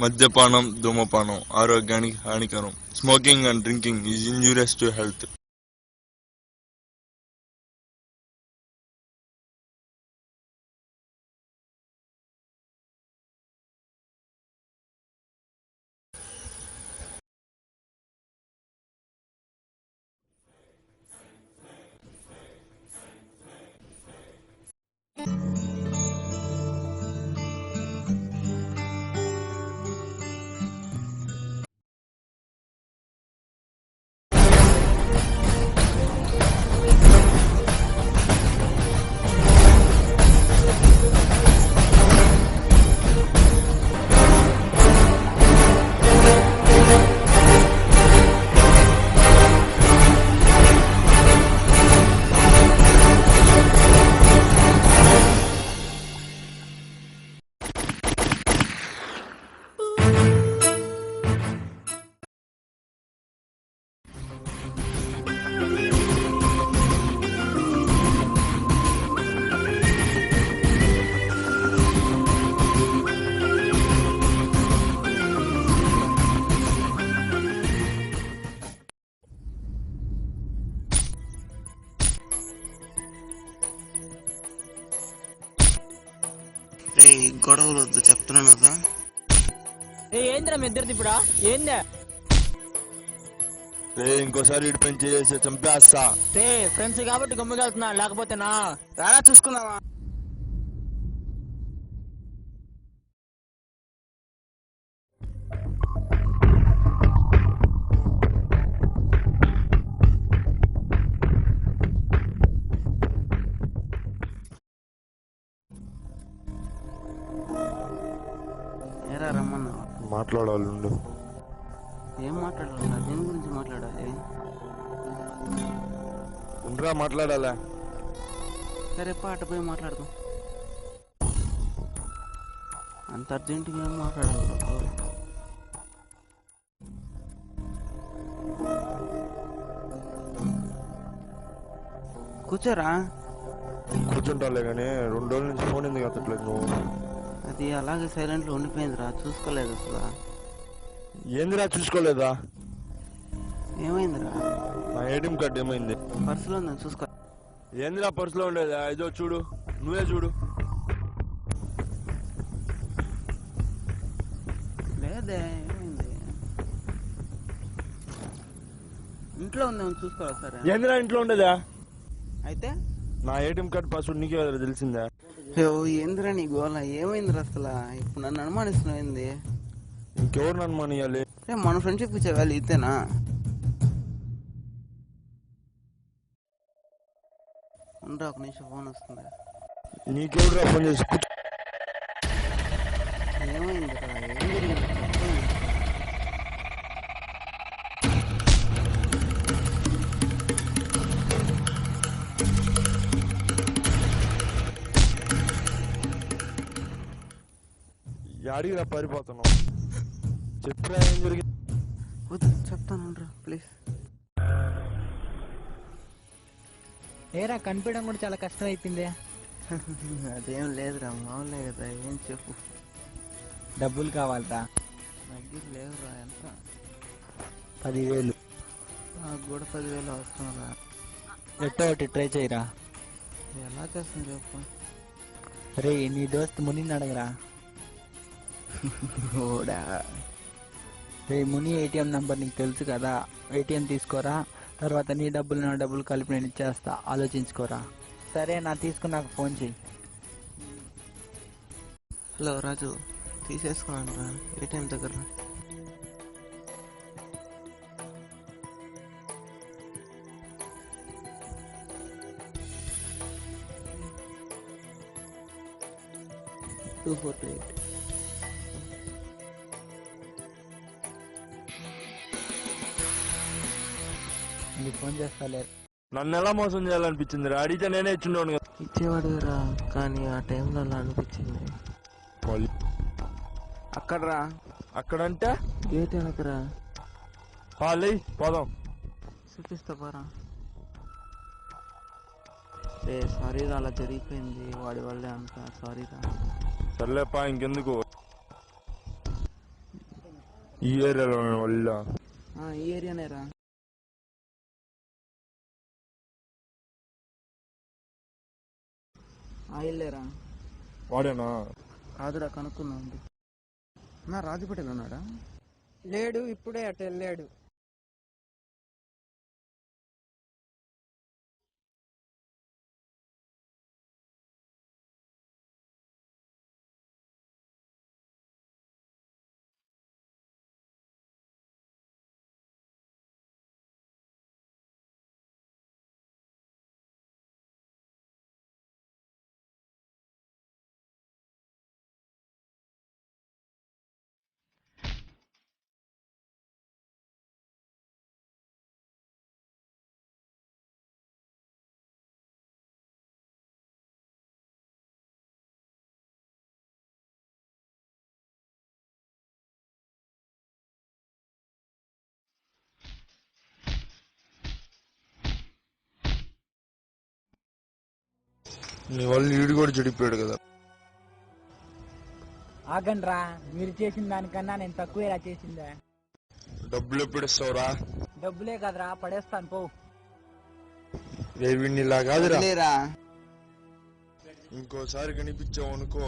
మద్యపానం, ధూమపానం ఆరోగ్యానికి హానికరం. Smoking and drinking is injurious to health. గొడవలు వద్దు చెప్తున్నాను కదా. ఏంద్రా మీ ఇద్దరిది ఇప్పుడా? ఏందా ఇంకోసారి ఇటు పెంచి చేసి చంపేస్తా. ఫ్రెండ్స్ కాబట్టి గమ్ముకెళ్తున్నా, లేకపోతే నా రారా చూసుకుందామా. ఏరా రమ్మన్నా. మాట్లాడాలి. ఏం మాట్లాడాలి? దేని గురించి మాట్లాడాలి? ఉండరా మాట్లాడాలా? సరే పాట పోయి మాట్లాడదాం. అంత అర్జెంటుగా ఏం మాట్లాడాలి? కూర్చోరా. కూర్చుంటాలే కానీ 2 రోజుల నుంచి ఫోన్ ఎందుకు ఎత్తట్లేదు నువ్వు? అది అలాగే సైలెంట్లో ఉండిపోయిందిరా, చూసుకోలేదు అసలు. ఏందిరా చూసుకోలేదా? ఏమైందిరా? నా ఏటీఎం కార్డు ఏమైంది? పర్సులో ఉందని చూసుకో. ఏందిరా పర్సులో ఉండేదా? ఇదో చూడు, నువ్వే చూడు. లేదే, ఏమైంది? ఇంట్లో ఉందేమో చూసుకోవాలి. సరే ఏందిరా ఇంట్లో ఉండేదా? అయితే నా ఏటీఎం కార్డు పాస్వర్డ్ నీకే తెలిసిందా? ఏందిరా నీ గోళ? ఏమైందిరా అసలు? ఇప్పుడు నన్ను అనుమానిస్తున్నావు ఏంది? ఇంకెవరు అనుమానియాలి? మన ఫ్రెండ్షిప్ ఇచ్చే వాళ్ళు ఇతేనా? ఉండరా ఒక నిమిషం, ఫోన్ వస్తుంది. నీకెవరురా ఫోన్ చేసి? ఏమైందిరా? ఏం జరిగింది? అడిగిరా పారిపోతున్నావు. చెప్పరా ఏం జరిగింది? చెప్తాను ప్లీజ్. ఏరా కనిపించడం కూడా చాలా కష్టం అయిపోయింది. అదేం లేదురా, మామూలే కదా. ఏం చెప్పు. డబ్బులు కావాలరా? దగ్గర లేవురా. ఎంత? 10,000. నాకు కూడా 10,000 అవసరం రా. ఎట్టో ఒకటి ట్రై చేయరా. ఎలా చేస్తుంది చెప్పు. రే నీ దోస్త్ మునిని అడగరా. రే ముని ఏటీఎం నంబర్ నీకు తెలుసు కదా, ఏటీఎం తీసుకోరా. తర్వాత నీ డబ్బులు నా డబ్బులు కలిపి నేను ఇచ్చేస్తా, ఆలోచించుకోరా. సరే నా తీసుకుని నాకు ఫోన్ చెయ్యి. హలో రాజు, తీసేసుకున్నాను రా ఏటీఎం దగ్గర. నీకు ఫోన్ చేస్తాలే. నన్ను ఎలా మోసం చేయాలనిపించింది రా? అడిగితే నేనే ఇచ్చిండోను కదా. ఇచ్చేవాడు రా, కానీ ఆ టైంలో అలా అనిపించింది. అక్కడరా. అక్కడంటే గేట్ వెనకరా. పోదాం. చూపిస్తా పోరా. సారీ రా, అలా జరిగిపోయింది వాడి వల్లే అంతా. సారీ రా. సర్లేపా, ఇంకెందుకు. ఈ ఏరియాలో వల్ల ఈ ఏరియానేరా. ఇల్లేరా. వాడేనా? కాదురా, కనుక్కున్నా ఉంది. నా రాజుపేటలో ఉన్నాడా? లేడు, ఇప్పుడే అటు వెళ్ళాడు. నీ వల్ల ఈడు కూడా చెడిపోయాడు కదా. ఆగండ్రా, మీరు చేసిన దానికన్నా నేను తక్కువేలా చేసిందే. డబ్బులు ఎప్పుడు ఇస్తావురా? డబ్బులే కదరా, పడేస్తాను పో. రేవిడిని ఇలా కాదురా, లేరా. ఇంకోసారి కనిపించావు అనుకో